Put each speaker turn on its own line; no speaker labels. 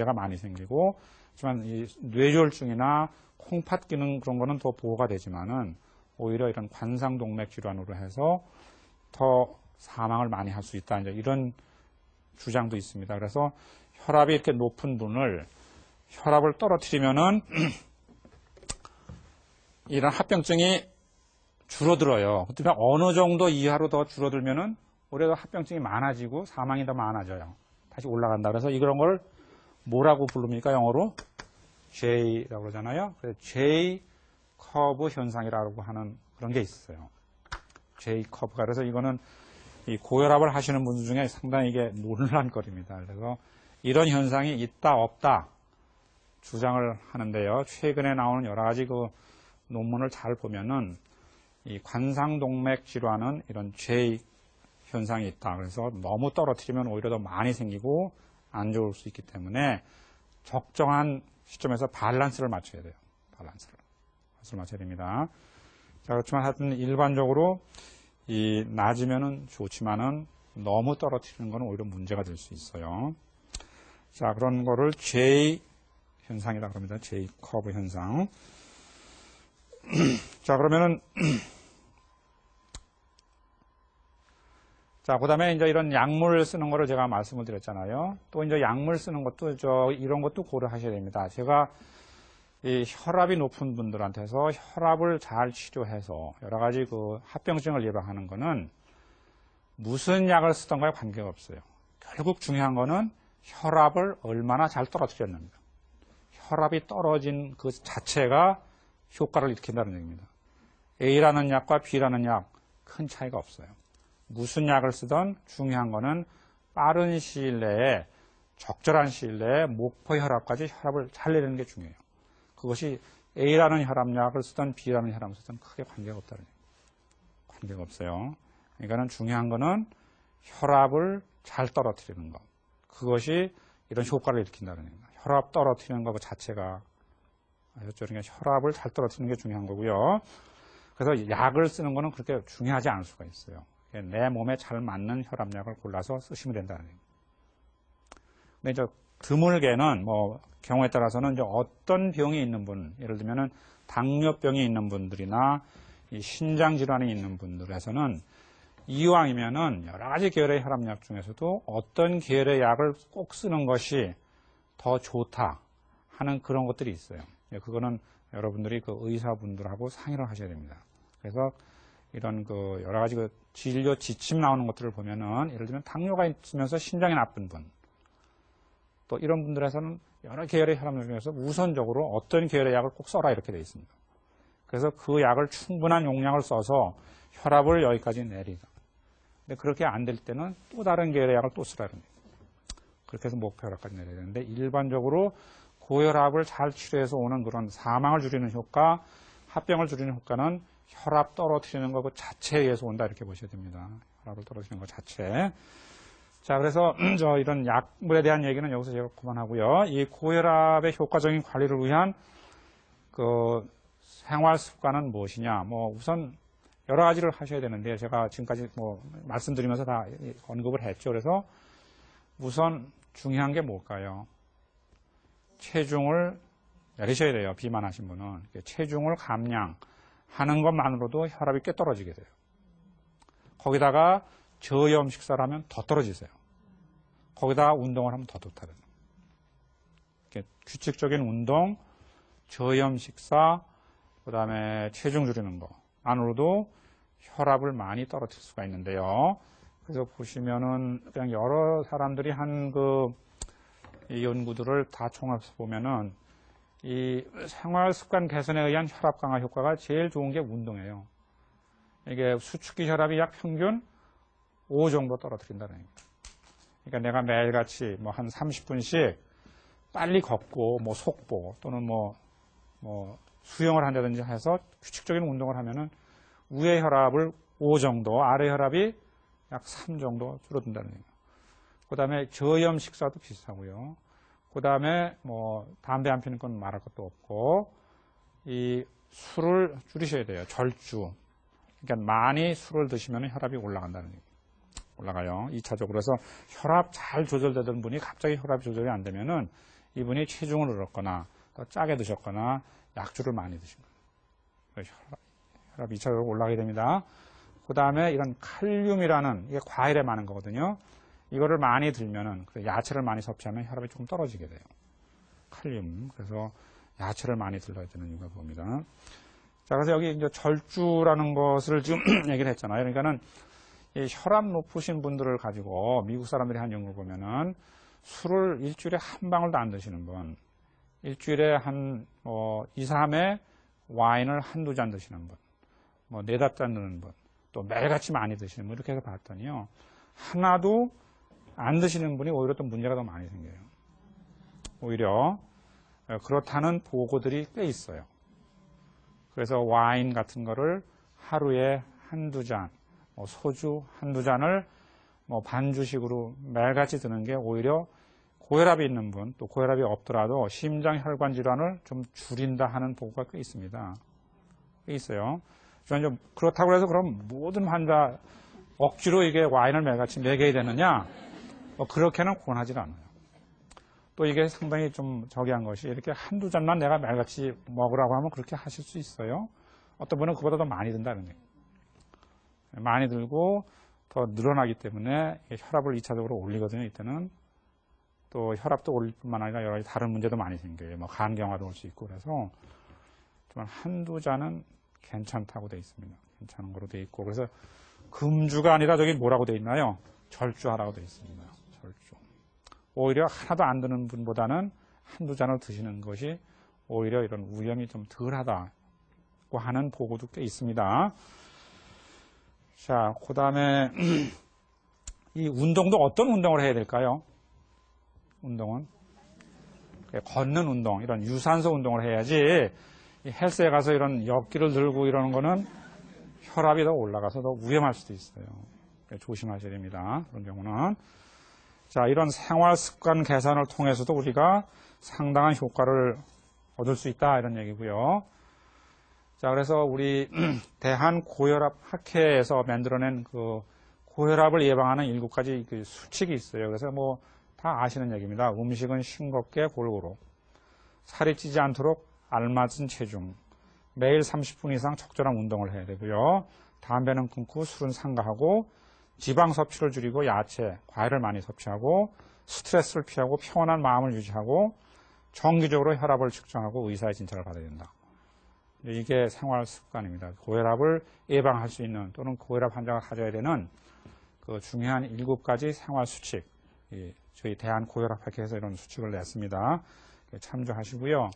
문제가 많이 생기고, 하지만 이 뇌졸중이나 콩팥 기능 그런 거는 더 보호가 되지만은 오히려 이런 관상동맥 질환으로 해서 더 사망을 많이 할 수 있다. 이제 이런 주장도 있습니다. 그래서 혈압이 이렇게 높은 분을 혈압을 떨어뜨리면은 이런 합병증이 줄어들어요. 그렇지만 어느 정도 이하로 더 줄어들면은 오히려 합병증이 많아지고 사망이 더 많아져요. 다시 올라간다. 그래서 이런 걸 뭐라고 부릅니까? 영어로 J라고 그러잖아요. 그래서 J 커브 현상이라고 하는 그런 게 있어요. J 커브가. 그래서 이거는 이 고혈압을 하시는 분들 중에 상당히 이게 논란거리입니다. 그래서 이런 현상이 있다 없다 주장을 하는데요. 최근에 나오는 여러 가지 그 논문을 잘 보면은 이 관상동맥 질환은 이런 J 현상이 있다. 그래서 너무 떨어뜨리면 오히려 더 많이 생기고 안 좋을 수 있기 때문에 적정한 시점에서 밸런스를 맞춰야 돼요. 밸런스를 맞춰야 됩니다. 자, 그렇지만 하여튼 일반적으로 이 낮으면은 좋지만은 너무 떨어뜨리는 건 오히려 문제가 될 수 있어요. 자, 그런 거를 J 현상이라 그럽니다. J 커브 현상. 자, 그러면은 자, 그다음에 이제 이런 약물 쓰는 거를 제가 말씀을 드렸잖아요. 또 이제 약물 쓰는 것도 이런 것도 고려하셔야 됩니다. 제가 이 혈압이 높은 분들한테서 혈압을 잘 치료해서 여러 가지 그 합병증을 예방하는 거는 무슨 약을 쓰던가에 관계가 없어요. 결국 중요한 거는 혈압을 얼마나 잘 떨어뜨렸는가. 혈압이 떨어진 그 자체가 효과를 일으킨다는 얘기입니다. A라는 약과 B라는 약 큰 차이가 없어요. 무슨 약을 쓰던 중요한 거는 빠른 시일 내에 적절한 시일 내에 목표 혈압까지 혈압을 잘 내리는 게 중요해요. 그것이 A라는 혈압약을 쓰던 B라는 혈압을 쓰던 크게 관계가 없다는 얘기예요. 관계가 없어요. 그러니까는 중요한 거는 혈압을 잘 떨어뜨리는 것. 그것이 이런 효과를 일으킨다는 얘기입니다. 혈압 떨어뜨리는 것 자체가 아셨죠? 그러니까 혈압을 잘 떨어뜨리는 게 중요한 거고요. 그래서 약을 쓰는 거는 그렇게 중요하지 않을 수가 있어요. 내 몸에 잘 맞는 혈압약을 골라서 쓰시면 된다는 얘기입니다. 근데 이제 드물게는 뭐 경우에 따라서는 이제 어떤 병이 있는 분, 예를 들면은 당뇨병이 있는 분들이나 이 신장 질환이 있는 분들에서는 이왕이면은 여러 가지 계열의 혈압약 중에서도 어떤 계열의 약을 꼭 쓰는 것이 더 좋다 하는 그런 것들이 있어요. 그거는 여러분들이 그 의사분들하고 상의를 하셔야 됩니다. 그래서 이런 그 여러 가지 그 진료 지침 나오는 것들을 보면은 예를 들면 당뇨가 있으면서 신장이 나쁜 분, 또 이런 분들에서는 여러 계열의 혈압약 중에서 우선적으로 어떤 계열의 약을 꼭 써라 이렇게 되어 있습니다. 그래서 그 약을 충분한 용량을 써서 혈압을 여기까지 내리자. 근데 그렇게 안 될 때는 또 다른 계열의 약을 또 쓰라는 거예요. 그렇게 해서 목표 혈압까지 내려야 되는데 일반적으로 고혈압을 잘 치료해서 오는 그런 사망을 줄이는 효과, 합병을 줄이는 효과는 혈압 떨어뜨리는 것 그 자체에 의해서 온다 이렇게 보셔야 됩니다. 혈압을 떨어뜨리는 것 자체. 자, 그래서 이런 약물에 대한 얘기는 여기서 제가 그만하고요. 이 고혈압의 효과적인 관리를 위한 그 생활 습관은 무엇이냐? 뭐 우선 여러 가지를 하셔야 되는데 제가 지금까지 뭐 말씀드리면서 다 언급을 했죠. 그래서 우선 중요한 게 뭘까요? 체중을 내리셔야 돼요. 비만하신 분은. 체중을 감량하는 것만으로도 혈압이 꽤 떨어지게 돼요. 거기다가 저염 식사를 하면 더 떨어지세요. 거기다가 운동을 하면 더 좋다는 거예요. 규칙적인 운동, 저염 식사, 그 다음에 체중 줄이는 거 안으로도 혈압을 많이 떨어뜨릴 수가 있는데요. 그래서 보시면은 그냥 여러 사람들이 한 그 연구들을 다 종합해서 보면은 이 생활 습관 개선에 의한 혈압 강화 효과가 제일 좋은 게 운동이에요. 이게 수축기 혈압이 약 평균 5 정도 떨어뜨린다는 얘기입니다. 그러니까 내가 매일같이 뭐 한 30분씩 빨리 걷고 뭐 속보 또는 뭐 수영을 한다든지 해서 규칙적인 운동을 하면은 위의 혈압을 5 정도, 아래 혈압이 약 3 정도 줄어든다는 얘기입니다. 그 다음에 저염 식사도 비슷하고요. 그 다음에 뭐 담배 안 피는 건 말할 것도 없고 이 술을 줄이셔야 돼요. 절주. 그러니까 많이 술을 드시면 혈압이 올라간다는 얘기입니다. 올라가요. 2차적으로. 그래서 혈압 잘 조절되던 분이 갑자기 혈압이 조절이 안 되면은 이분이 체중을 늘었거나 더 짜게 드셨거나 약주를 많이 드신 거예요. 혈압이 2차적으로 올라가게 됩니다. 그 다음에 이런 칼륨이라는 이게 과일에 많은 거거든요. 이거를 많이 들면은 야채를 많이 섭취하면 혈압이 조금 떨어지게 돼요. 칼륨. 그래서 야채를 많이 들러야 되는 이유가 봅니다. 자, 그래서 여기 이제 절주라는 것을 지금 얘기를 했잖아요. 그러니까는 이 혈압 높으신 분들을 가지고 미국 사람들이 한 연구를 보면은 술을 일주일에 한 방울도 안 드시는 분, 일주일에 한 2, 3회 와인을 한두 잔 드시는 분, 뭐 4, 5잔 드는 분, 또 매일같이 많이 드시는 분 이렇게 해서 봤더니요. 하나도 안 드시는 분이 오히려 또 문제가 더 많이 생겨요. 오히려 그렇다는 보고들이 꽤 있어요. 그래서 와인 같은 거를 하루에 한두 잔, 소주 한두 잔을 반주식으로 매일같이 드는 게 오히려 고혈압이 있는 분, 또 고혈압이 없더라도 심장혈관 질환을 좀 줄인다 하는 보고가 꽤 있습니다. 꽤 있어요. 그렇다고 해서 그럼 모든 환자 억지로 이게 와인을 매일같이 먹여야 되느냐? 그렇게는 권하지 않아요. 또 이게 상당히 좀 저기한 것이 이렇게 한두 잔만 내가 매일같이 먹으라고 하면 그렇게 하실 수 있어요. 어떤 분은 그보다 더 많이 든다는 얘기예요. 많이 들고 더 늘어나기 때문에 혈압을 2차적으로 올리거든요. 이때는 또 혈압도 올릴 뿐만 아니라 여러 가지 다른 문제도 많이 생겨요. 간경화도 올 수 있고 그래서 좀 한두 잔은 괜찮다고 돼 있습니다. 괜찮은 거로 돼 있고 그래서 금주가 아니라 저기 뭐라고 돼 있나요? 절주하라고 돼 있습니다. 절주. 오히려 하나도 안 드는 분보다는 한두 잔을 드시는 것이 오히려 이런 위험이 좀 덜하다고 하는 보고도 꽤 있습니다. 자, 그 다음에 이 운동도 어떤 운동을 해야 될까요? 운동은 걷는 운동, 이런 유산소 운동을 해야지 헬스에 가서 이런 역기를 들고 이러는 거는 혈압이 더 올라가서 더 위험할 수도 있어요. 조심하셔야 됩니다. 그런 경우는. 자, 이런 생활 습관 개선을 통해서도 우리가 상당한 효과를 얻을 수 있다 이런 얘기고요. 자, 그래서 우리 대한고혈압 학회에서 만들어낸 그 고혈압을 예방하는 7가지 그 수칙이 있어요. 그래서 다 아시는 얘기입니다. 음식은 싱겁게 골고루, 살이 찌지 않도록 알맞은 체중, 매일 30분 이상 적절한 운동을 해야 되고요. 담배는 끊고 술은 삼가하고 지방 섭취를 줄이고 야채, 과일을 많이 섭취하고 스트레스를 피하고 평온한 마음을 유지하고 정기적으로 혈압을 측정하고 의사의 진찰을 받아야 된다. 이게 생활 습관입니다. 고혈압을 예방할 수 있는 또는 고혈압 환자가 가져야 되는 그 중요한 7가지 생활 수칙. 저희 대한고혈압학회에서 이런 수칙을 냈습니다. 참조하시고요.